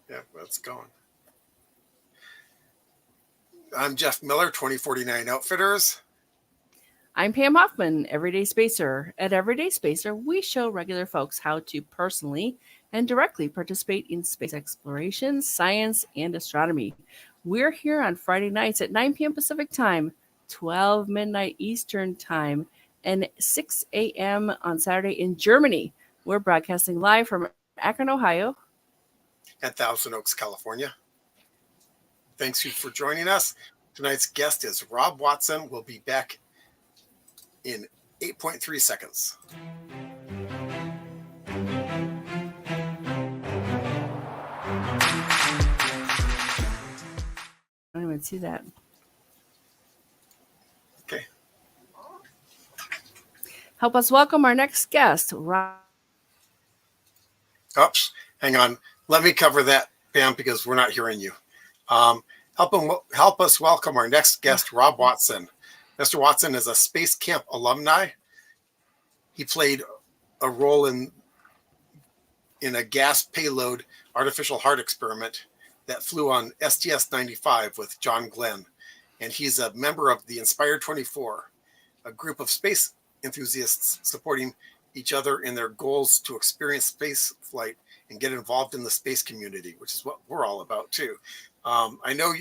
Yeah, let's go. I'm Jeff Miller, 2049 Outfitters. I'm Pam Hoffman, Everyday Spacer. At Everyday Spacer, we show regular folks how to personally and directly participate in space exploration, science, and astronomy. We're here on Friday nights at 9 p.m. Pacific Time, 12 midnight Eastern Time, and 6 a.m. on Saturday in Germany. We're broadcasting live from Akron, Ohio. And Thousand Oaks, California. Thanks you for joining us. Tonight's guest is Rob Watson. We'll be back in 8.3 seconds. I don't even see that. Okay. Help us welcome our next guest, Rob. Oops, hang on. Let me cover that, Pam, because we're not hearing you. Help us welcome our next guest, Rob Watson. Mr. Watson is a Space Camp alumni. He played a role in a gas payload artificial heart experiment that flew on STS-95 with John Glenn. And he's a member of the Inspire 24, a group of space enthusiasts supporting each other in their goals to experience space flight and get involved in the space community, which is what we're all about too. I know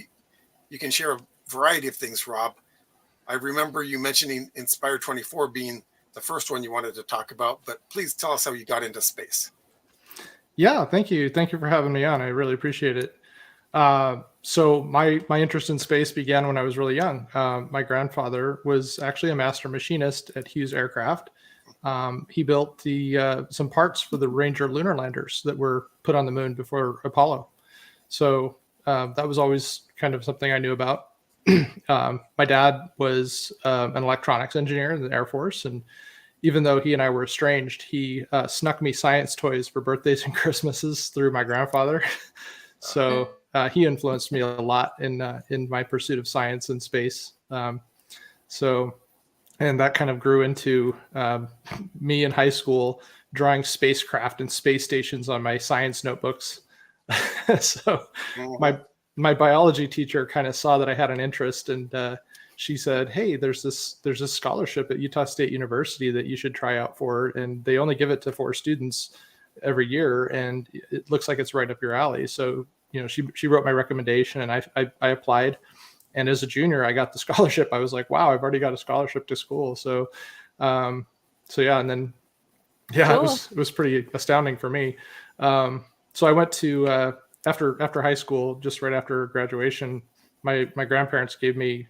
you can share a variety of things, Rob. I remember you mentioning Inspire 24 being the first one you wanted to talk about, but please tell us how you got into space. Yeah, thank you. Thank you for having me on. I really appreciate it. So my interest in space began when I was really young. My grandfather was actually a master machinist at Hughes Aircraft. He built some parts for the Ranger lunar landers that were put on the moon before Apollo. So that was always kind of something I knew about. My dad was an electronics engineer in the Air Force, and even though he and I were estranged, he snuck me science toys for birthdays and Christmases through my grandfather. So he influenced me a lot in my pursuit of science and space. And that kind of grew into me in high school drawing spacecraft and space stations on my science notebooks. So my biology teacher kind of saw that I had an interest, and she said, "Hey, there's this scholarship at Utah State University that you should try out for, and they only give it to 4 students every year, and it looks like it's right up your alley." So she wrote my recommendation, and I applied. And as a junior, I got the scholarship. I was like, wow, I've already got a scholarship to school. So yeah, and then cool. It was pretty astounding for me. So I went to after high school, just right after graduation, my grandma gave me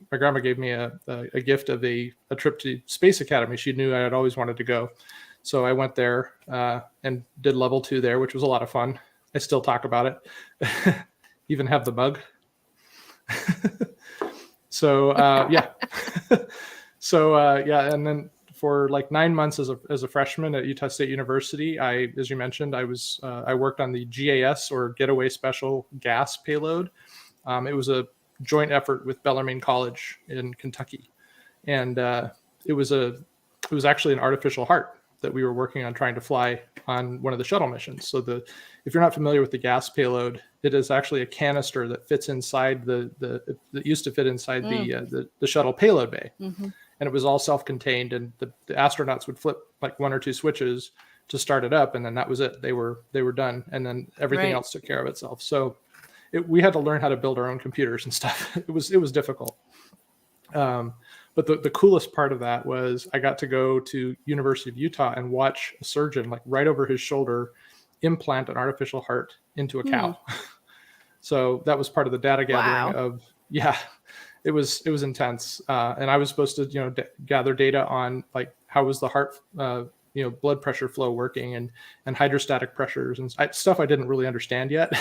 a gift of a trip to Space Academy. She knew I had always wanted to go. So I went there and did level 2 there, which was a lot of fun. I still talk about it, even have the mug. So yeah. And then for like 9 months as a freshman at Utah State University, as you mentioned, I worked on the GAS, or Getaway Special Gas payload. It was a joint effort with Bellarmine College in Kentucky, and it was actually an artificial heart that we were working on trying to fly on one of the shuttle missions. So if you're not familiar with the gas payload, it is actually a canister that fits inside that used to fit inside the shuttle payload bay. Mm-hmm. And it was all self-contained, and the astronauts would flip like 1 or 2 switches to start it up, and then that was it. They were done, and then everything else took care of itself. So we had to learn how to build our own computers and stuff. It was difficult. But the coolest part of that was I got to go to University of Utah and watch a surgeon, like right over his shoulder, implant an artificial heart into a cow. So that was part of the data gathering it was intense. And I was supposed to, gather data on like, how was the heart, blood pressure flow working and hydrostatic pressures and stuff I didn't really understand yet,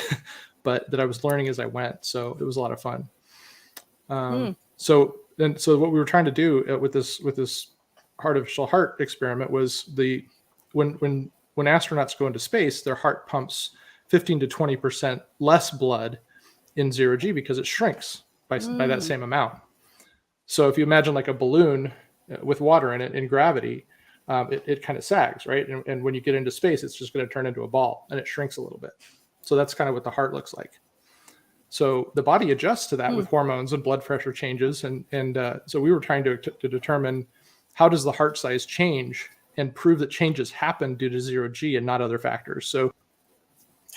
but that I was learning as I went. So it was a lot of fun. So what we were trying to do with this artificial heart experiment was when astronauts go into space, their heart pumps 15 to 20% less blood in 0G because it shrinks by that same amount. So if you imagine like a balloon with water in it in gravity, it kind of sags, right? And when you get into space, it's just going to turn into a ball and it shrinks a little bit. So that's kind of what the heart looks like. So the body adjusts to that with hormones and blood pressure changes. And so we were trying to determine how does the heart size change and prove that changes happen due to zero G and not other factors. So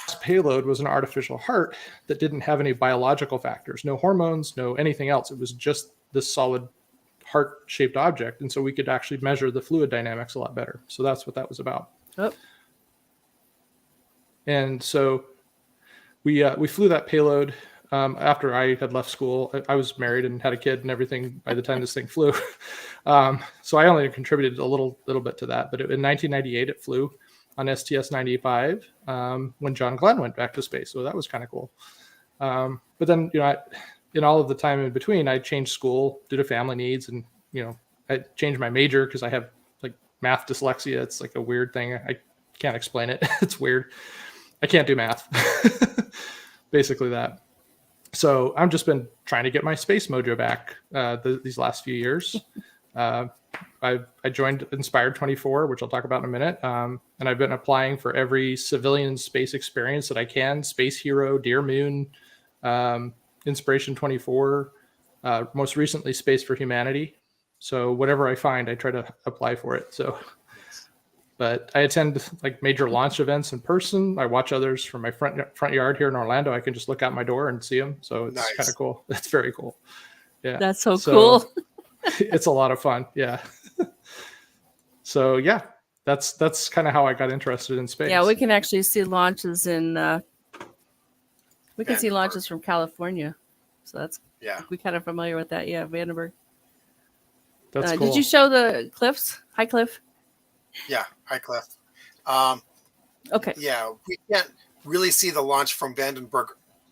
this payload was an artificial heart that didn't have any biological factors, no hormones, no anything else. It was just this solid heart-shaped object. And so we could actually measure the fluid dynamics a lot better. So that's what that was about. Oh. And so we flew that payload after I had left school. I was married and had a kid and everything by the time this thing flew. So I only contributed a little bit to that. But in 1998, it flew on STS-95 when John Glenn went back to space. So that was kind of cool. But then, in all of the time in between, I changed school due to family needs. And, I changed my major because I have like math dyslexia. It's like a weird thing. I can't explain it. It's weird. I can't do math. Basically that. So I've just been trying to get my space mojo back these last few years. I joined Inspired 24, which I'll talk about in a minute. And I've been applying for every civilian space experience that I can. Space Hero, Dear Moon, Inspiration 24, most recently Space for Humanity. So whatever I find, I try to apply for it. So, but I attend like major launch events in person. I watch others from my front yard here in Orlando. I can just look out my door and see them. So it's Nice. kind of cool. It's very cool. Yeah. That's so cool. It's a lot of fun. Yeah. So yeah, that's kind of how I got interested in space. Yeah, we can actually see launches we can see Vandenberg. launches from California. So that's, Yeah. we kind of familiar with that. Yeah, Vandenberg. That's cool. Did you show the cliffs? High Cliff? Yeah. Hi, Cliff. Okay. Yeah, we can't really see the launch from Vandenberg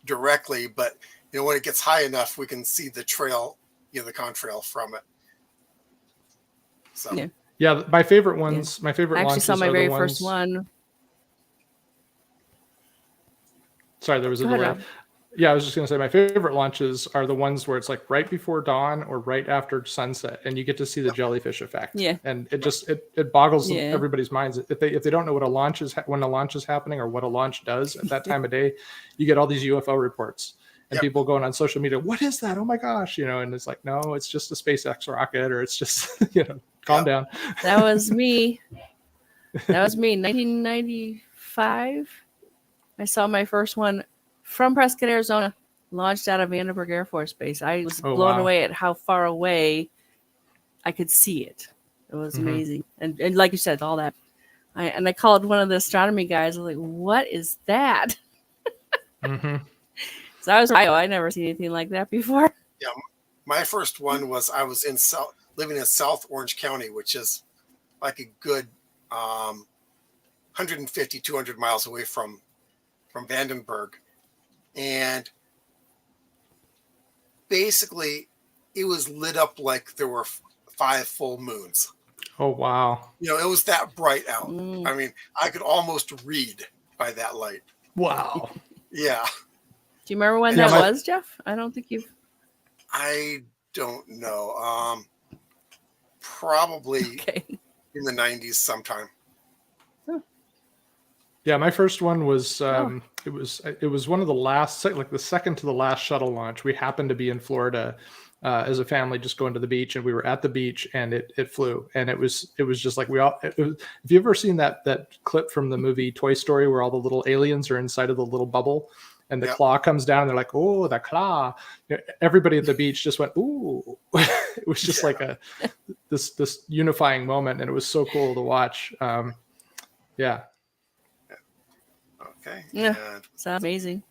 directly, but when it gets high enough, we can see the trail, the contrail from it. So Yeah. Yeah, my favorite ones. My favorite I actually launches saw my are very the first ones. one. Sorry, there was a Go ahead, delay. Rob. Yeah, I was just going to say my favorite launches are the ones where it's like right before dawn or right after sunset, and you get to see the jellyfish effect. Yeah. And it just it boggles Yeah. everybody's minds if they don't know what a launch is when a launch is happening or what a launch does at that time of day. You get all these UFO reports and Yep. people going on social media. What is that? Oh my gosh! And it's like, no, it's just a SpaceX rocket, or it's just calm down. That was me. 1995. I saw my first one from Prescott, Arizona, launched out of Vandenberg Air Force Base. I was Oh, blown wow. away at how far away I could see it. It was Mhm. amazing. And like you said, all that. I called one of the astronomy guys. I was like, what is that? Mm-hmm. So I was right. I never seen anything like that before. my first one was I was living in South Orange County, which is like a good 150, 200 miles away from Vandenberg. And basically it was lit up like there were 5 full moons. Oh wow! It was that bright out. Mm. I mean, I could almost read by that light. Wow! Do Yeah. you remember when Yeah, that my- was, Jeff? I don't think you've. I don't know. Probably Okay. in the 90s sometime. Yeah, my first one was it was one of the last, like the second to the last shuttle launch. We happened to be in Florida as a family, just going to the beach, and we were at the beach, and it flew, and it was just like have you ever seen that clip from the movie Toy Story where all the little aliens are inside of the little bubble, and the Yep. claw comes down, and they're like, oh, the claw. Everybody at the beach just went, ooh. It was just like this unifying moment, and it was so cool to watch. Yeah. Okay. Yeah. And Sounds amazing.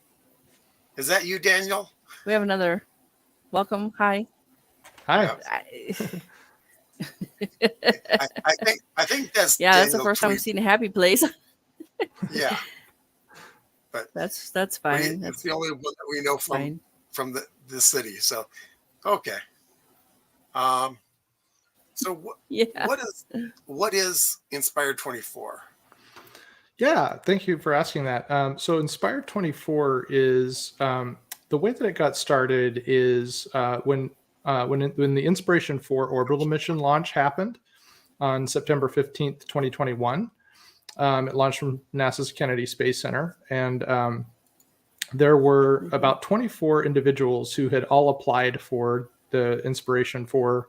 is that you, Daniel? We have another. Welcome. Hi. Hi. I think that's Yeah, that's the Daniel first time we've Tweed. seen a happy place. Yeah, That's it's fine. That's the only one that we know fine. from the city. So, okay. So Yeah. what is Inspired 24? Yeah, thank you for asking that. So Inspired 24 is the way that it got started is when the Inspiration 4 orbital mission launch happened on September 15th, 2021. It launched from NASA's Kennedy Space Center, and there were about 24 individuals who had all applied for the inspiration for,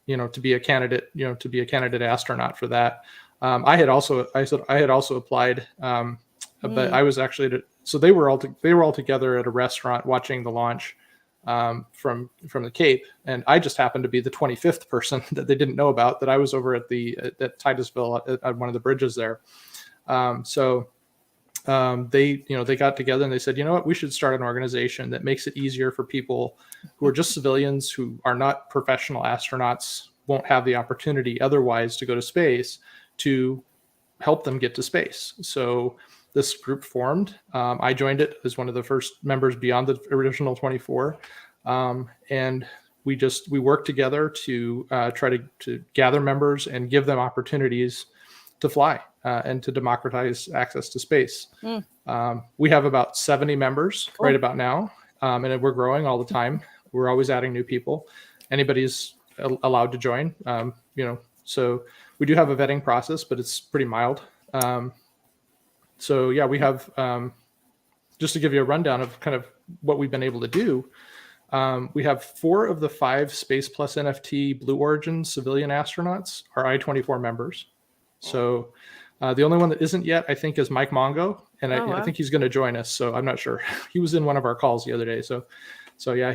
to be a candidate, to be a candidate astronaut for that. I had also applied, but I was actually so they were all together at a restaurant watching the launch from the Cape, and I just happened to be the 25th person that they didn't know about, that I was over at Titusville at one of the bridges there. They got together and they said, you know what, we should start an organization that makes it easier for people who are just civilians, who are not professional astronauts, won't have the opportunity otherwise to go to space, to help them get to space. So this group formed. I joined it as one of the first members beyond the original 24. And we worked together to try to gather members and give them opportunities to fly and to democratize access to space. We have about 70 members right about now, and we're growing all the time. We're always adding new people. Anybody's allowed to join, so we do have a vetting process, but it's pretty mild. So yeah, we have, just to give you a rundown of kind of what we've been able to do, we have 4 of the 5 Space Plus NFT Blue Origin civilian astronauts are I-24 members. So the only one that isn't yet, I think, is Mike Mongo, and I think he's going to join us. So I'm not sure. He was in one of our calls the other day. So yeah,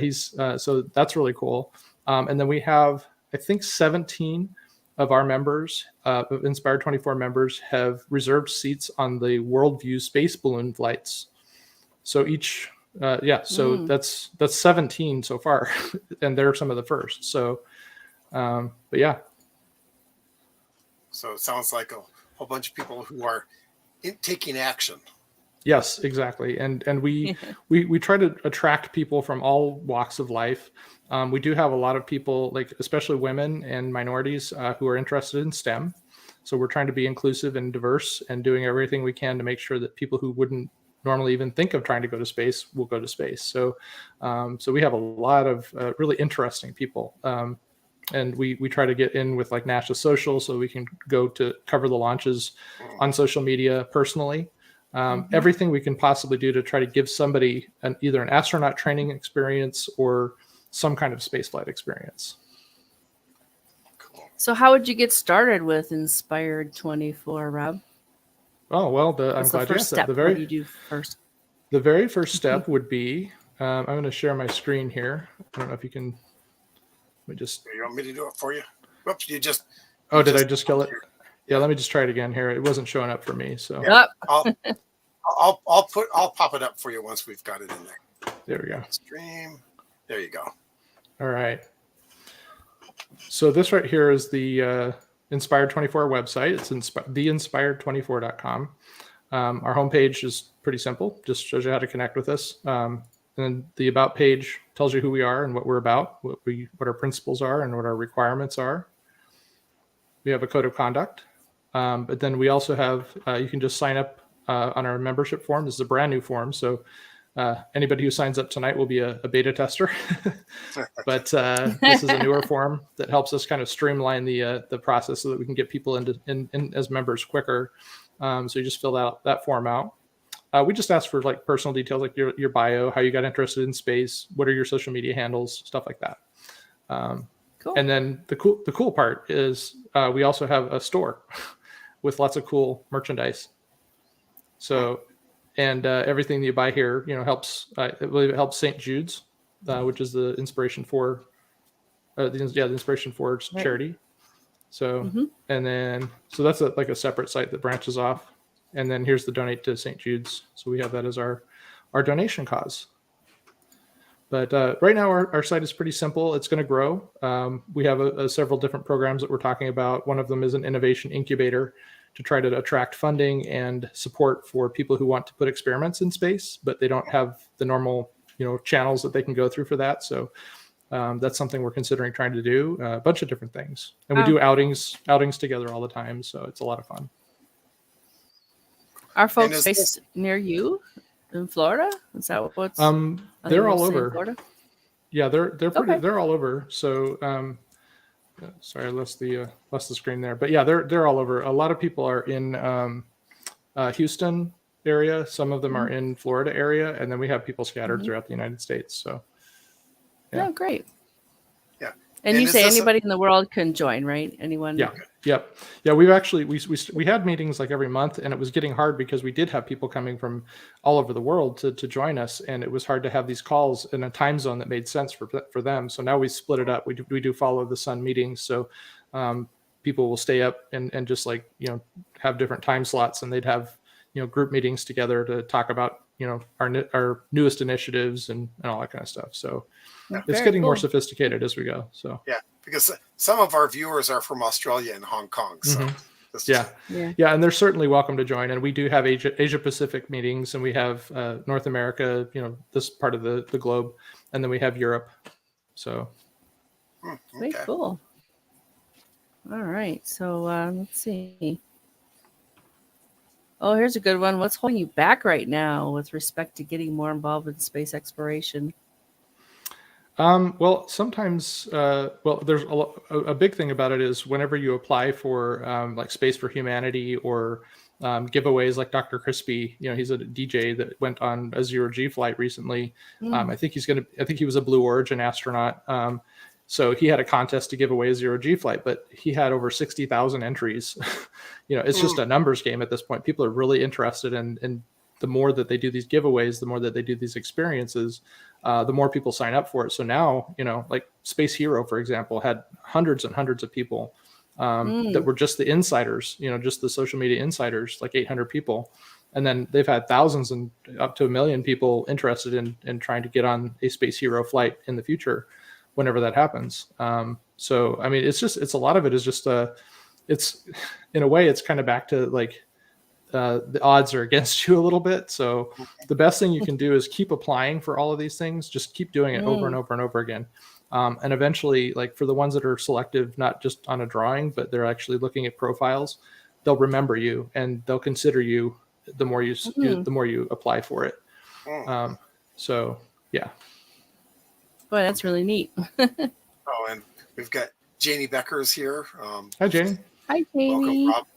so that's really cool. And then we have, I think, 17 of our members, Inspired 24 members, have reserved seats on the Worldview space balloon flights. So each, that's 17 so far, and they're some of the first. So, but yeah. So it sounds like a whole bunch of people who are taking action. Yes, exactly. And we try to attract people from all walks of life. We do have a lot of people, like especially women and minorities, who are interested in STEM. So we're trying to be inclusive and diverse and doing everything we can to make sure that people who wouldn't normally even think of trying to go to space will go to space. So we have a lot of really interesting people. And we try to get in with like NASA Social, so we can go to cover the launches on social media personally. Everything we can possibly do to try to give somebody either an astronaut training experience or some kind of spaceflight experience. So how would you get started with Inspired 24, Rob? Oh, well, I'm glad you asked that. What do you do first? The very first step would be, I'm going to share my screen here. I don't know if you can, let me just. You want me to do it for you? Whoops, you just. Oh, did I just kill it? Yeah, let me just try it again here. It wasn't showing up for me, so. Yeah, I'll pop it up for you once we've got it in there. There we go. Stream. There you go. All right. So this right here is the Inspired 24 website. It's theinspired24.com. Our homepage is pretty simple. Just shows you how to connect with us. And the About page tells you who we are and what we're about, what our principles are and what our requirements are. We have a code of conduct. But then we also have, you can just sign up on our membership form. This is a brand new form. So anybody who signs up tonight will be a beta tester. But this is a newer form that helps us kind of streamline the process so that we can get people in as members quicker. So you just fill that form out. We just ask for like personal details, like your bio, how you got interested in space, what are your social media handles, stuff like that. Cool. And then the cool part is we also have a store with lots of cool merchandise. So, and everything that you buy here, helps. I believe it helps St. Jude's, which is the Inspiration 4, the Inspiration 4 charity. So, and then that's like a separate site that branches off. And then here's the donate to St. Jude's. So we have that as our donation cause. But right now our site is pretty simple. It's going to grow. We have several different programs that we're talking about. One of them is an innovation incubator to try to attract funding and support for people who want to put experiments in space, but they don't have the normal, channels that they can go through for that. So that's something we're considering trying to do. A bunch of different things, and we do outings together all the time. So it's a lot of fun. Are folks based near you in Florida? Is that what's? They're all over. Florida? Yeah, they're all over. So, sorry, I lost the screen there. But yeah, they're all over. A lot of people are in Houston, area. Some of them are in Florida area, and then we have people scattered Mhm. throughout the United States. So, yeah. Oh, great. Yeah. And you is say this anybody in the world can join, right? Anyone? Yeah. Yep. Yeah. We've actually, we had meetings like every month, and it was getting hard because we did have people coming from all over the world to join us. And it was hard to have these calls in a time zone that made sense for them. So now we split it up. We do follow the sun meetings. So, people will stay up and just like, have different time slots, and they'd have, group meetings together to talk about, our newest initiatives and all that kind of stuff. So it's Very getting more cool. sophisticated as we go. So Yeah, because some of our viewers are from Australia and Hong Kong. So this- yeah. Yeah. Yeah, and they're certainly welcome to join. And we do have Asia Pacific meetings, and we have North America, this part of the globe, and then we have Europe. So Very okay. cool. All right. So let's see. Oh, here's a good one. What's holding you back right now with respect to getting more involved in space exploration? well, sometimes, there's a big thing about it is whenever you apply for like Space for Humanity or giveaways like Dr. Crispy, he's a DJ that went on a zero-G flight recently. I think he was a Blue Origin astronaut. So he had a contest to give away a zero-G flight, but he had over 60,000 entries. It's just a numbers game at this point. People are really interested in the more that they do these giveaways, the more that they do these experiences, the more people sign up for it. So now, like Space Hero, for example, had hundreds and hundreds of people that were just the insiders, just the social media insiders, like 800 people. And then they've had thousands and up to 1 million people interested in trying to get on a Space Hero flight in the future, whenever that happens. So, I mean, it's a lot of it is just, it's in a way, it's kind of back to like, the odds are against you a little bit. So the best thing you can do is keep applying for all of these things. Just keep doing it over and over and over again. And eventually, like for the ones that are selective, not just on a drawing, but they're actually looking at profiles, they'll remember you and they'll consider you the more you apply for it. So yeah. Boy, that's really neat. Oh, and we've got Janie Beckers here. Hi, Janie. Hi, Welcome, Jamie. Rob.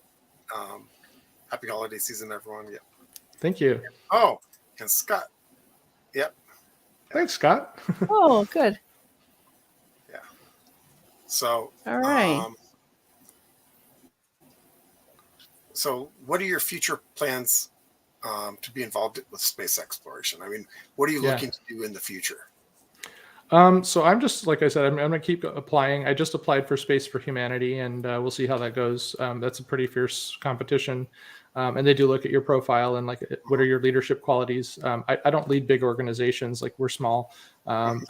Happy holiday season, everyone. Yep. Thank you. Oh, and Scott. Yep. Thanks, Scott. Oh, good. Yeah. So, All right. So what are your future plans to be involved with space exploration? I mean, what are you looking to do in the future? So I'm just, like I said, I'm going to keep applying. I just applied for Space for Humanity, and we'll see how that goes. That's a pretty fierce competition. And they do look at your profile and like, what are your leadership qualities? I don't lead big organizations. Like we're small. I'm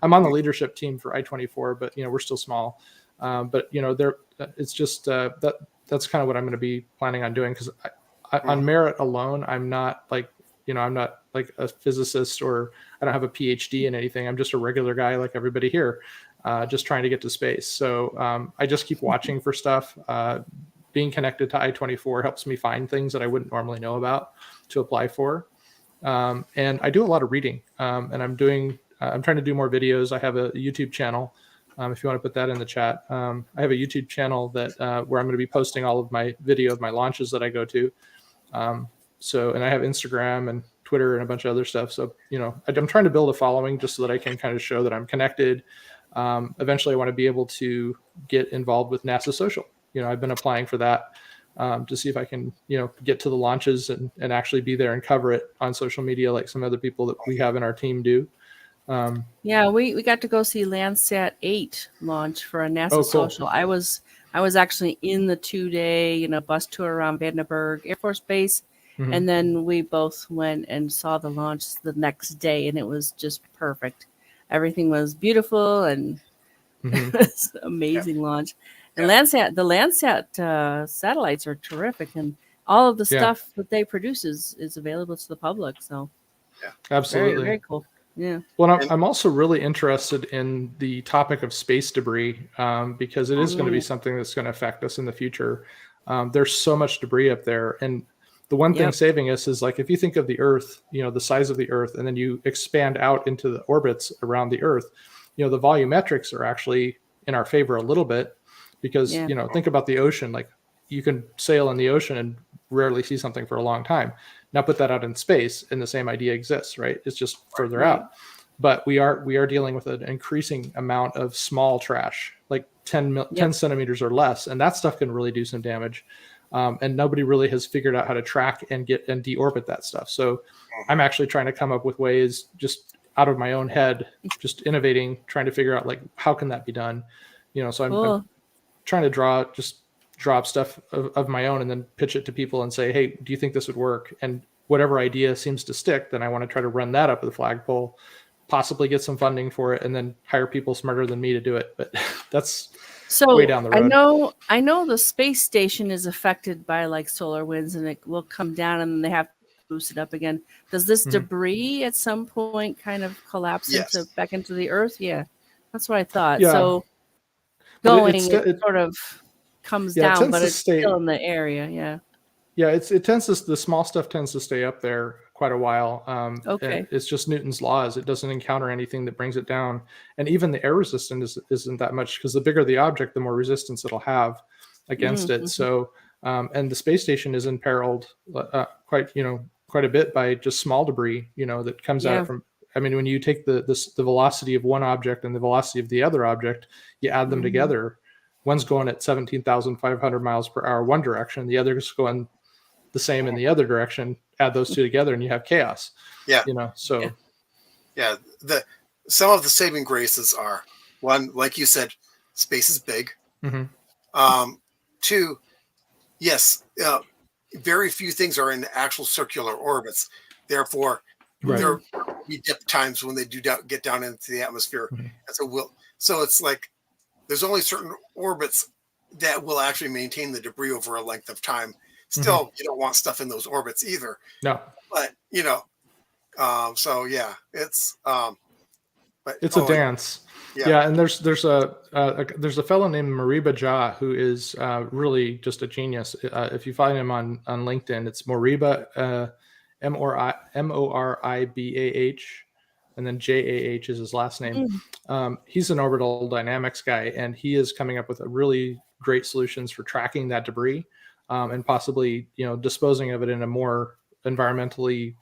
on the leadership team for I-24, but we're still small. But it's just, that's kind of what I'm going to be planning on doing. Cause on merit alone, I'm not like, I'm not like a physicist or I don't have a PhD in anything. I'm just a regular guy like everybody here, just trying to get to space. So I just keep watching for stuff. Being connected to I-24 helps me find things that I wouldn't normally know about to apply for. And I do a lot of reading, and I'm trying to do more videos. I have a YouTube channel. If you want to put that in the chat, I have a YouTube channel that where I'm going to be posting all of my video of my launches that I go to. And I have Instagram and Twitter and a bunch of other stuff. So, I'm trying to build a following just so that I can kind of show that I'm connected. Eventually I want to be able to get involved with NASA Social. I've been applying for that to see if I can, get to the launches and actually be there and cover it on social media like some other people that we have in our team do. Yeah, we got to go see Landsat 8 launch for a NASA cool. Social. I was actually in the 2-day, bus tour around Vandenberg Air Force Base. Mm-hmm. And then we both went and saw the launch the next day, and it was just perfect. Everything was beautiful, and it was an amazing launch. And the Landsat satellites are terrific, and all of the stuff that they produce is available to the public. So, absolutely, very, very cool. Yeah. Well, I'm also really interested in the topic of space debris because it is going to be something that's going to affect us in the future. There's so much debris up there, and the one thing saving us is like if you think of the Earth, the size of the Earth, and then you expand out into the orbits around the Earth, the volumetrics are actually in our favor a little bit because, think about the ocean. Like you can sail in the ocean and rarely see something for a long time. Now put that out in space, and the same idea exists, right? It's just further Right. out. But we are dealing with an increasing amount of small trash, like 10 centimeters or less, and that stuff can really do some damage. And nobody really has figured out how to track and deorbit that stuff. So I'm actually trying to come up with ways, just out of my own head, just innovating, trying to figure out like how can that be done. So I'm trying to draw up stuff of my own and then pitch it to people and say, hey, do you think this would work? And whatever idea seems to stick, then I want to try to run that up the flagpole, possibly get some funding for it, and then hire people smarter than me to do it. But that's way down the road. I know the space station is affected by like solar winds, and it will come down and they have to boost it up again. Does this debris at some point kind of collapse back into the Earth? Yeah, that's what I thought. Yeah. So it sort of comes down, but it's still in the area. Yeah, the small stuff tends to stay up there quite a while. Okay. It's just Newton's laws. It doesn't encounter anything that brings it down. And even the air resistance isn't that much, because the bigger the object, the more resistance it'll have against it. So, and the space station is imperiled quite a bit by just small debris, that comes out from, when you take the velocity of one object and the velocity of the other object, you add them together. One's going at 17,500 miles per hour one direction, the other is going the same in the other direction. Add those two together and you have chaos. Yeah. So some of the saving graces are, one, like you said, space is big. Two, yes, very few things are in actual circular orbits. Therefore, there will be dip times when they do get down into the atmosphere. And so it's like there's only certain orbits that will actually maintain the debris over a length of time. Still, you don't want stuff in those orbits either. No. But, so yeah, it's but it's a dance. Yeah. And there's a fellow named Moriba Jah who is really just a genius. If you find him on LinkedIn, it's Moriba, Moribah, and then Jah is his last name. He's an orbital dynamics guy, and he is coming up with a really great solutions for tracking that debris. And possibly, disposing of it in a more environmentally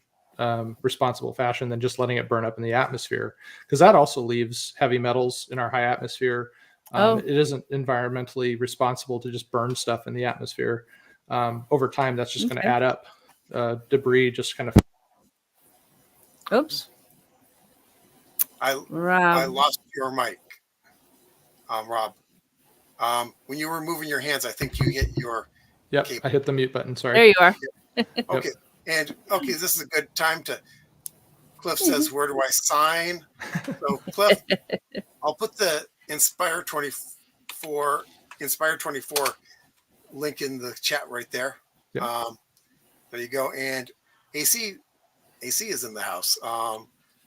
responsible fashion than just letting it burn up in the atmosphere, because that also leaves heavy metals in our high atmosphere. It isn't environmentally responsible to just burn stuff in the atmosphere. Over time, that's just going to add up. Debris just kind of. Oops. I lost your mic, Rob. When you were moving your hands, I think you hit your. Yep, I hit the mute button. Sorry. There you are. Okay. And this is a good time to. Cliff says, "Where do I sign?" So Cliff, I'll put the Inspire 24 link in the chat right there. Yep. There you go. And AC is in the house.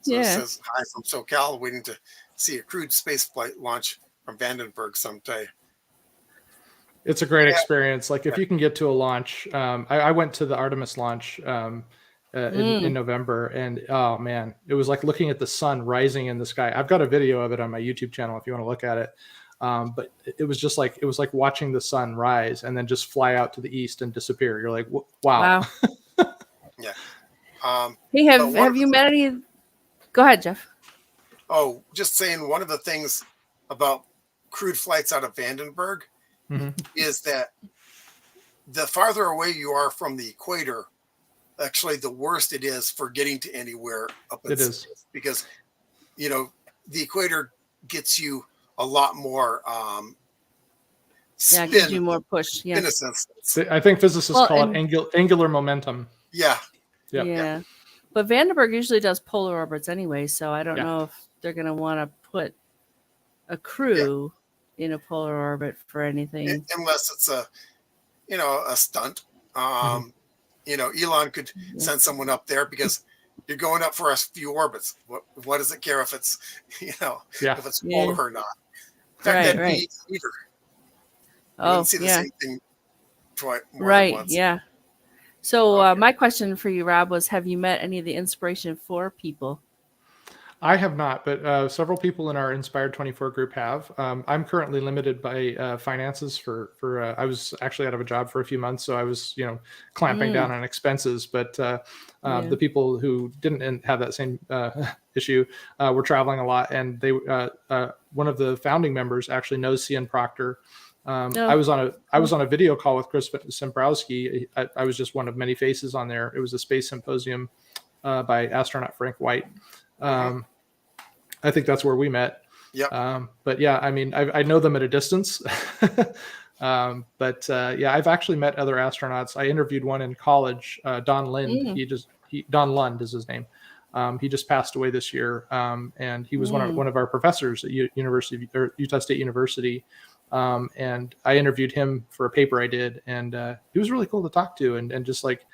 It says hi from SoCal, waiting to see a crewed space flight launch from Vandenberg someday. It's a great experience. Like if you can get to a launch, I went to the Artemis launch in November, and oh man, it was like looking at the sun rising in the sky. I've got a video of it on my YouTube channel if you want to look at it. But it was like watching the sun rise and then just fly out to the east and disappear. You're like, wow. Yeah. Hey, have you met any? Go ahead, Jeff. Oh, just saying, one of the things about crewed flights out of Vandenberg is that the farther away you are from the equator, actually the worse it is for getting to anywhere up in space. Because, the equator gets you a lot more spin. Gives you more push. Yeah. In a sense. I think physicists call it angular momentum. Yeah. Yeah. But Vandenberg usually does polar orbits anyway, so I don't know if they're going to want to put a crew in a polar orbit for anything. Unless it's a stunt. Elon could send someone up there because you're going up for a few orbits. What does it care if it's, if it's polar or not? In fact, that'd be either. You wouldn't see the same thing more than once. Yeah. So my question for you, Rob, was: have you met any of the Inspiration 4 people? I have not, but several people in our Inspired 24 group have. I'm currently limited by finances for I was actually out of a job for a few months, so I was, clamping down on expenses. But the people who didn't have that same issue were traveling a lot, and they one of the founding members actually knows CN Proctor. I was on a video call with Chris Sembrowski. I was just one of many faces on there. It was a space symposium by astronaut Frank White. I think that's where we met. Yep. But yeah, I mean, I know them at a distance. But I've actually met other astronauts. I interviewed one in college, Don Lind. Don Lund is his name. He just passed away this year, and he was one of our professors at Utah State University. And I interviewed him for a paper I did, and he was really cool to talk to, and just like,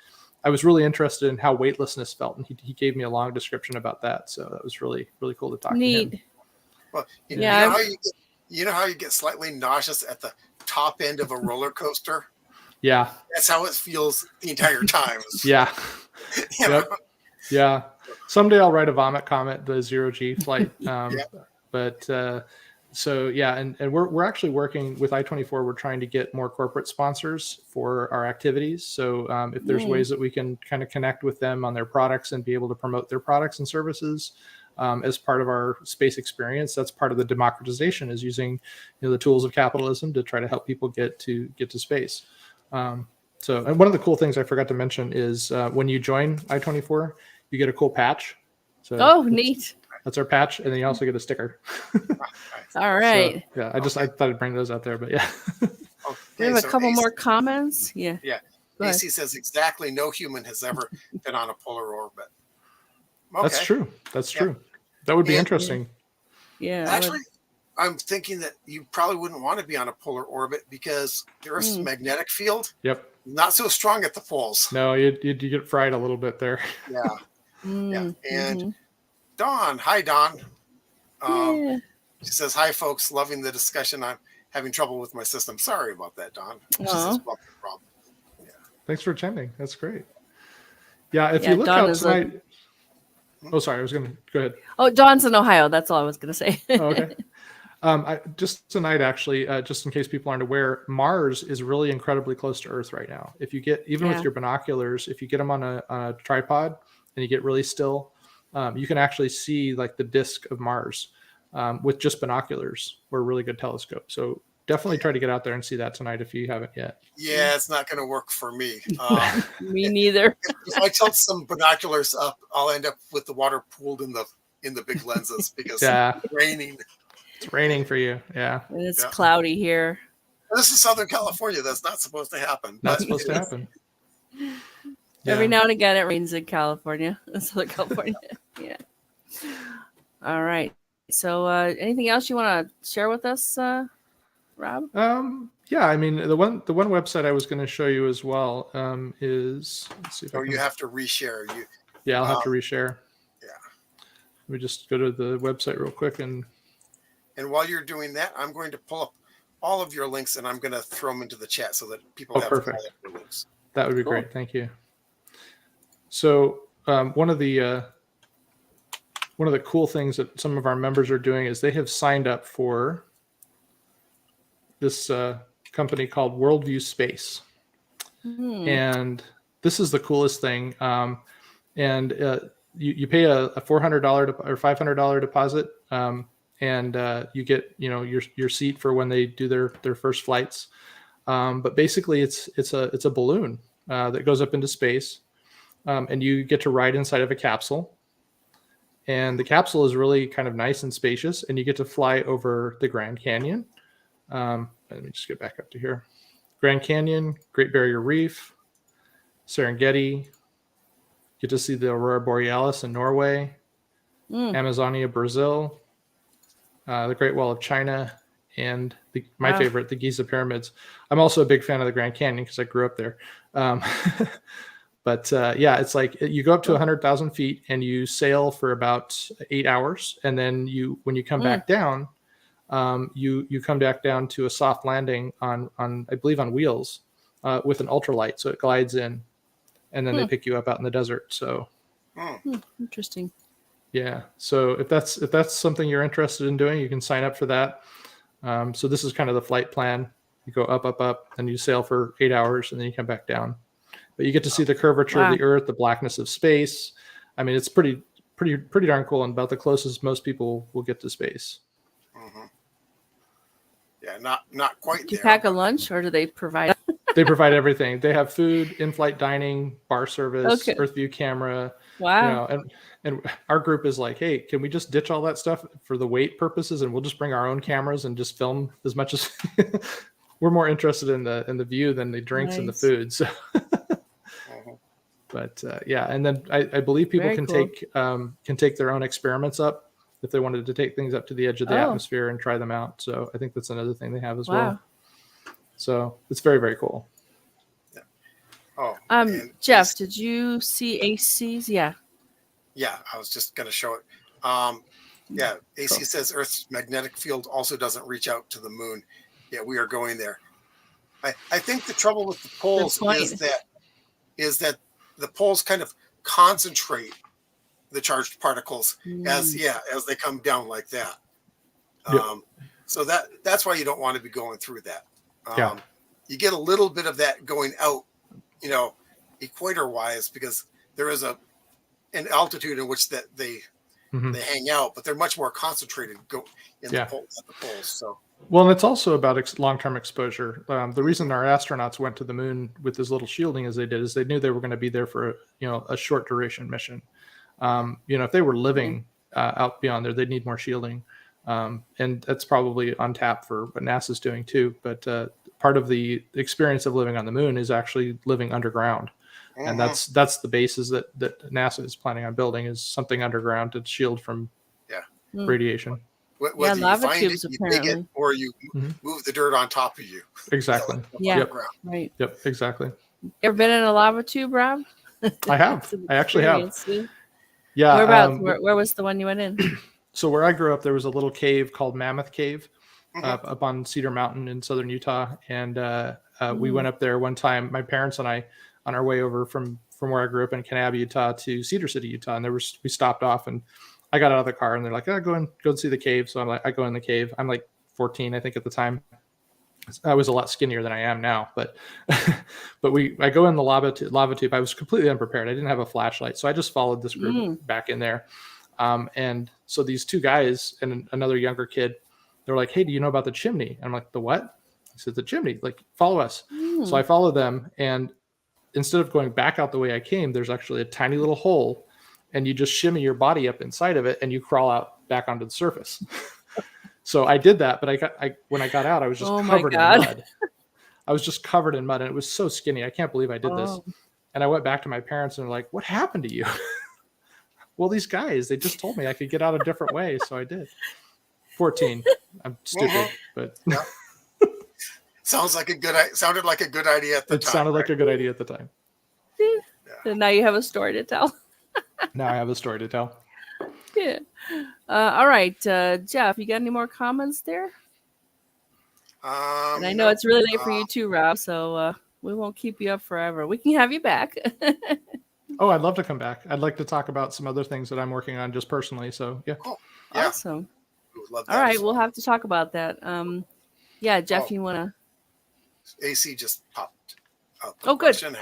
I was really interested in how weightlessness felt, and he gave me a long description about that. So that was really, really cool to talk to him. Well, you know how you get slightly nauseous at the top end of a roller coaster? Yeah. That's how it feels the entire time. Yeah. Yep. Yeah. Someday I'll write a vomit comet, the 0G flight. But so yeah, and we're actually working with I-24. We're trying to get more corporate sponsors for our activities. So if there's ways that we can kind of connect with them on their products and be able to promote their products and services as part of our space experience, that's part of the democratization, is using the tools of capitalism to try to help people get to space. And one of the cool things I forgot to mention is when you join I-24, you get a cool patch. So neat. That's our patch, and then you also get a sticker. All right. So, yeah, I thought I'd bring those out there, but yeah. We have a couple more comments. Yeah. AC says exactly. No human has ever been on a polar orbit. Okay. That's true. That's true. That would be interesting. Yeah. Actually, I'm thinking that you probably wouldn't want to be on a polar orbit because the Earth's magnetic field. Yep. Not so strong at the poles. No, you get fried a little bit there. Yeah. Yeah. And Dawn, hi Dawn. She says, hi folks, loving the discussion. I'm having trouble with my system. Sorry about that, Dawn. She says, well, no problem. Yeah. Thanks for attending. That's great. Yeah, if you look out tonight. Oh, sorry, I was gonna go ahead. Oh, Dawn's in Ohio. That's all I was gonna say. Okay. Just tonight, actually, just in case people aren't aware, Mars is really incredibly close to Earth right now. If you get, even with your binoculars, if you get them on a tripod and you get really still, you can actually see like the disk of Mars with just binoculars or a really good telescope. So definitely try to get out there and see that tonight if you haven't yet. Yeah, it's not going to work for me. Me neither. If I tilt some binoculars up, I'll end up with the water pooled in the big lenses because it's raining. It's raining for you. Yeah. And it's cloudy here. This is Southern California. That's not supposed to happen. Not supposed to happen. Every now and again, it rains in California, Southern California. Yeah. All right. So, anything else you want to share with us, Rob? Yeah. I mean, the one website I was going to show you as well is. Let's see if you have to reshare. I'll have to reshare. Yeah. Let me just go to the website real quick and while you're doing that, I'm going to pull up all of your links and I'm going to throw them into the chat so that people have perfect. all of your links. That would be great. Thank you. So one of the cool things that some of our members are doing is they have signed up for this company called Worldview Space. And this is the coolest thing. You pay a $400 or $500 deposit, and you get your seat for when they do their first flights. But basically, it's a balloon that goes up into space, and you get to ride inside of a capsule. And the capsule is really kind of nice and spacious, and you get to fly over the Grand Canyon. Let me just get back up to here. Grand Canyon, Great Barrier Reef, Serengeti. Get to see the Aurora Borealis in Norway, Amazonia, Brazil, the Great Wall of China, and my favorite, the Giza Pyramids. I'm also a big fan of the Grand Canyon because I grew up there. But it's like you go up to 100,000 feet and you sail for about 8 hours. And then when you come back down, you come back down to a soft landing on I believe on wheels with an ultralight. So it glides in and then they pick you up out in the desert. So interesting. Yeah. So if that's something you're interested in doing, you can sign up for that. So this is kind of the flight plan. You go up, up, up, and you sail for 8 hours, and then you come back down. But you get to see the curvature of the Earth, the blackness of space. I mean, it's pretty darn cool, and about the closest most people will get to space. Mm-hmm. Yeah, not quite. Do you pack a lunch, or do they provide? They provide everything. They have food, in-flight dining, bar service, Earth view camera. Wow. And our group is like, hey, can we just ditch all that stuff for the weight purposes, and we'll just bring our own cameras and just film as much as we're more interested in the view than the drinks and the food. So, but yeah, and then I believe people can take their own experiments up if they wanted to take things up to the edge of the atmosphere and try them out. So I think that's another thing they have as well. So it's very, very cool. Yeah. Oh, Jeff, did you see ACs? Yeah. Yeah, I was just going to show it. Yeah, AC says Earth's magnetic field also doesn't reach out to the moon. Yeah, we are going there. I think the trouble with the poles is that the poles kind of concentrate the charged particles as they come down like that. So that's why you don't want to be going through that. You get a little bit of that going out, equator wise, because there is an altitude in which that they hang out, but they're much more concentrated in the poles. So. Well, and it's also about long-term exposure. The reason our astronauts went to the moon with as little shielding as they did is they knew they were going to be there for a short duration mission. If they were living out beyond there, they'd need more shielding. And that's probably on tap for what NASA's doing too. But part of the experience of living on the moon is actually living underground. And that's the basis that NASA is planning on building, is something underground to shield from radiation. Whether you find it, you dig it, or you move the dirt on top of you. Exactly. Right. Yep, exactly. You ever been in a lava tube, Rob? I have. I actually have. Yeah. Whereabouts? Where was the one you went in? So where I grew up, there was a little cave called Mammoth Cave up on Cedar Mountain in southern Utah. And we went up there one time, my parents and I, on our way over from where I grew up in Kanab, Utah to Cedar City, Utah. And we stopped off, and I got out of the car, and they're like, go and see the cave. So I'm like, I go in the cave. I'm like 14, I think at the time. I was a lot skinnier than I am now, but I go in the lava tube. I was completely unprepared. I didn't have a flashlight. So I just followed this group back in there. And so these two guys and another younger kid, they're like, hey, do you know about the chimney? And I'm like, the what? He said, the chimney, like, follow us. So I follow them, and instead of going back out the way I came, there's actually a tiny little hole, and you just shimmy your body up inside of it, and you crawl out back onto the surface. So I did that, but when I got out, I was just covered in mud. I was just covered in mud, and it was so skinny. I can't believe I did this. And I went back to my parents, and they're like, what happened to you? Well, these guys, they just told me I could get out a different way, so I did. 14. I'm stupid, but sounded like a good idea at the time. It sounded like a good idea at the time. So now you have a story to tell. Now I have a story to tell. Yeah. All right, Jeff, you got any more comments there? And I know it's really late for you too, Rob, so we won't keep you up forever. We can have you back. Oh, I'd love to come back. I'd like to talk about some other things that I'm working on just personally. So yeah. Cool. Yeah. Awesome. All right, we'll have to talk about that. Yeah, Jeff, you want to? AC just popped up. Oh, good. Question.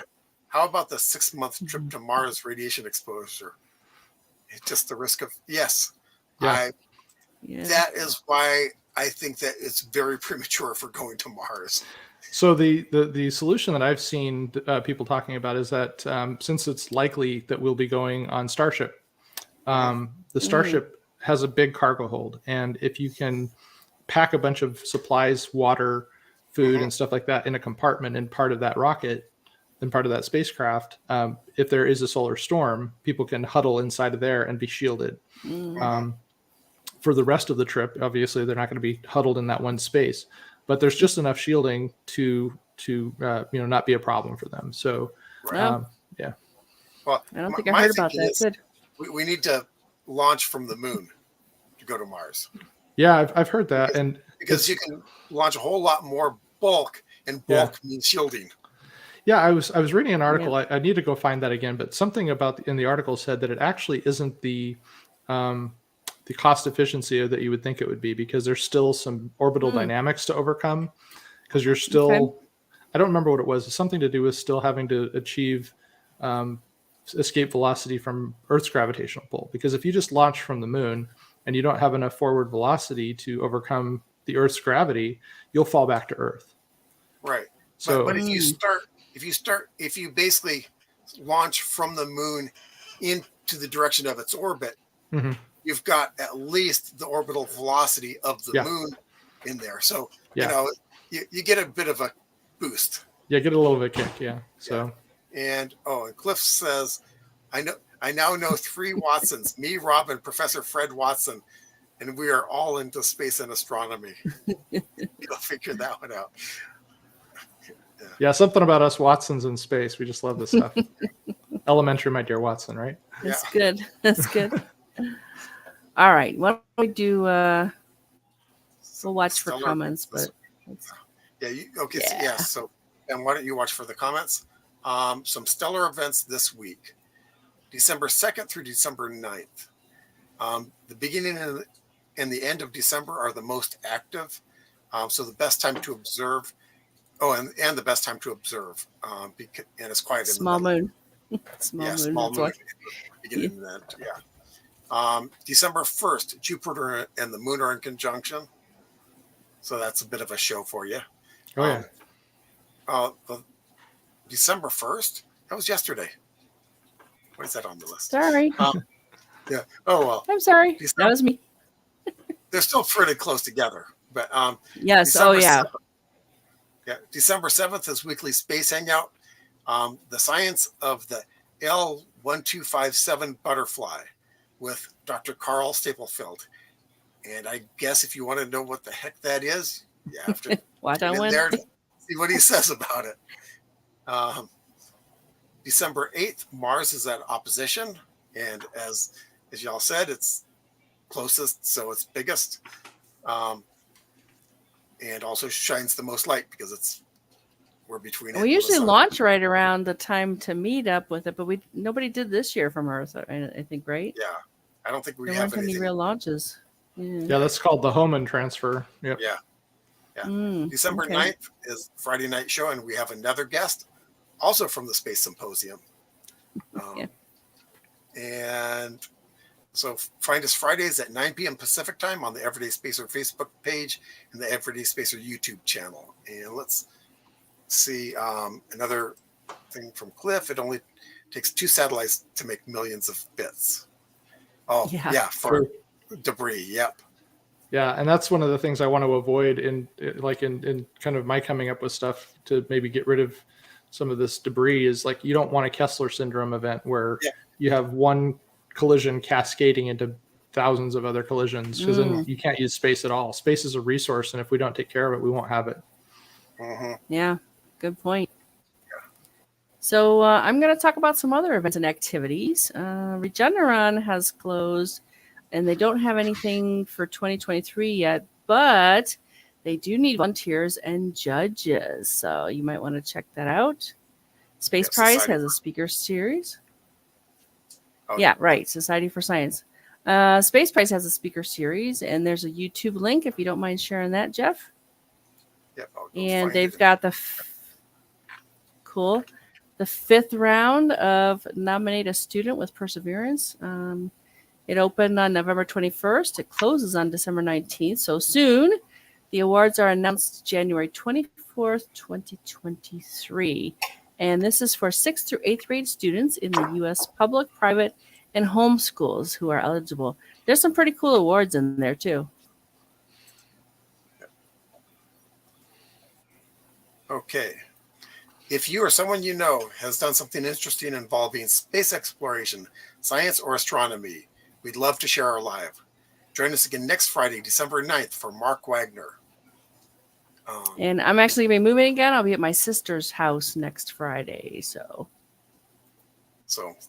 How about the 6-month trip to Mars radiation exposure? It's just the risk of That is why I think that it's very premature for going to Mars. So the solution that I've seen people talking about is that since it's likely that we'll be going on Starship, the Starship has a big cargo hold, and if you can pack a bunch of supplies, water, food, and stuff like that in a compartment in part of that rocket, in part of that spacecraft, if there is a solar storm, people can huddle inside of there and be shielded. For the rest of the trip, obviously, they're not going to be huddled in that one space, but there's just enough shielding to not be a problem for them. So, yeah. Well, I don't think I heard about that. Good. We need to launch from the moon to go to Mars. Yeah, I've heard that, and because you can launch a whole lot more bulk, and bulk means shielding. Yeah, I was reading an article. I need to go find that again, but something about in the article said that it actually isn't the the cost efficiency that you would think it would be, because there's still some orbital dynamics to overcome, because you're still, I don't remember what it was. It's something to do with still having to achieve escape velocity from Earth's gravitational pull. Because if you just launch from the moon and you don't have enough forward velocity to overcome the Earth's gravity, you'll fall back to Earth. Right. So, but if you basically launch from the moon into the direction of its orbit, you've got at least the orbital velocity of the moon in there. So, you get a bit of a boost. Yeah, get a little bit of a kick. Yeah. So, and Cliff says, I now know 3 Watsons, me, Rob, and Professor Fred Watson, and we are all into space and astronomy. Go figure that one out. Yeah, something about us Watsons in space. We just love this stuff. Elementary, my dear Watson, right? That's good. That's good. All right. Why don't we do we'll watch for comments, but so and why don't you watch for the comments? Some stellar events this week. December 2nd through December 9th. The beginning and the end of December are the most active. So the best time to observe. And the best time to observe. And it's quiet small in the moon. Small moon. Beginning and end, December 1st, Jupiter and the moon are in conjunction. So that's a bit of a show for you. December 1st? That was yesterday. What is that on the list? Sorry. Yeah. Oh, well. I'm sorry. That was me. They're still pretty close together. But yes. December 7th, December 7th is weekly space hangout. The science of the L1257 butterfly with Dr. Carl Staplefield. And I guess if you want to know what the heck that is, you have to watch on there to see what he says about it. December 8th, Mars is at opposition. And as y'all said, it's closest, so it's biggest. And also shines the most light because we're between it. We usually launch right around the time to meet up with it, but nobody did this year from Earth, I think, right? Yeah. I don't think we there have weren't any real launches. Yeah, that's called the Hohmann transfer. Yep. Yeah. December 9th is Friday night show, and we have another guest, also from the Space Symposium. And so find us Fridays at 9 p.m. Pacific time on the Everyday Spacer Facebook page and the Everyday Spacer YouTube channel. And let's see another thing from Cliff. It only takes 2 satellites to make millions of bits. Oh, yeah, for debris. Yep. Yeah, and that's one of the things I want to avoid in kind of my coming up with stuff to maybe get rid of some of this debris is like you don't want a Kessler syndrome event where you have one collision cascading into thousands of other collisions, because then you can't use space at all. Space is a resource, and if we don't take care of it, we won't have it. Yeah, good point. So I'm going to talk about some other events and activities. Regeneron has closed, and they don't have anything for 2023 yet, but they do need volunteers and judges. So you might want to check that out. Space Prize has a speaker series. Yeah, right. Society for Science. Space Prize has a speaker series, and there's a YouTube link if you don't mind sharing that, Jeff. Yep. And they've got the 5th round of Nominate a Student with Perseverance. It opened on November 21st. It closes on December 19th. So soon. The awards are announced January 24th, 2023. And this is for 6th through 8th grade students in the U.S. public, private, and home schools who are eligible. There's some pretty cool awards in there, too. Okay. If you or someone you know has done something interesting involving space exploration, science, or astronomy, we'd love to share our live. Join us again next Friday, December 9th for Mark Wagner. And I'm actually going to be moving again. I'll be at my sister's house next Friday. So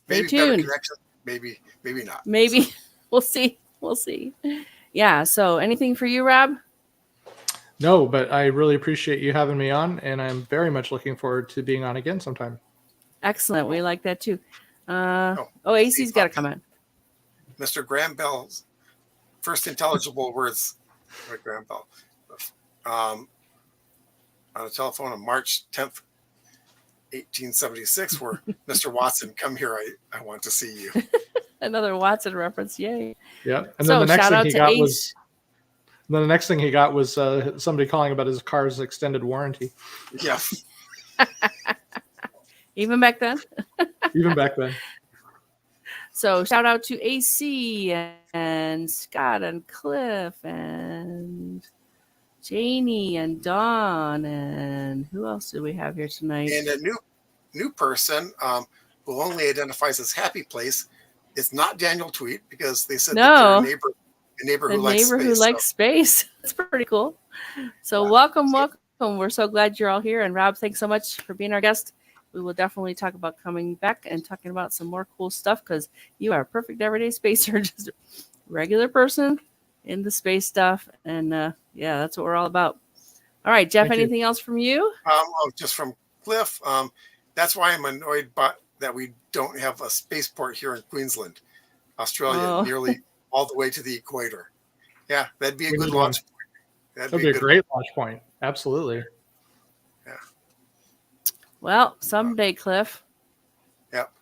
maybe better connection, maybe not. Maybe. So. We'll see. Yeah. So anything for you, Rob? No, but I really appreciate you having me on, and I'm very much looking forward to being on again sometime. Excellent. We like that too. AC's got a comment. Mr. Graham Bell's first intelligible words, Graham Bell, on a telephone on March 10th, 1876, were Mr. Watson, come here, I want to see you. Another Watson reference, yay! Yeah, and So then the next shout thing out he to got Ace. was then the next thing he got was somebody calling about his car's extended warranty. Yeah. Even back then. Even back then. So shout out to AC and Scott and Cliff and Janie and Dawn, and who else do we have here tonight? And a new person who only identifies as Happy Place is not Daniel Tweet, because they said that No. they're a neighbor The who likes neighbor space. who likes space. That's pretty cool. So welcome. We're so glad you're all here. And Rob, thanks so much for being our guest. We will definitely talk about coming back and talking about some more cool stuff, because you are a perfect everyday spacer, just a regular person in the space stuff. And yeah, that's what we're all about. All right, Jeff, Thank you. anything else from you? Just from Cliff. That's why I'm annoyed that we don't have a spaceport here in Queensland, Australia, nearly all the way to the equator. Yeah, that'd be a good launch point. That'd be a great launch point. Absolutely. Yeah. Well, someday, Cliff. Yep.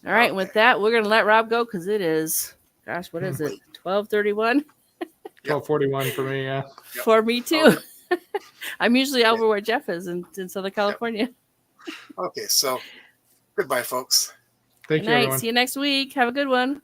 All right, with that, we're going to let Rob go, because it is, gosh, what is it? 12:31? 12:41 for me, yeah. Yep. For me, too. Okay. I'm usually over where Jeff is in Southern California. Okay, so goodbye, folks. Thank Good you, night. everyone. See you next week. Have a good one.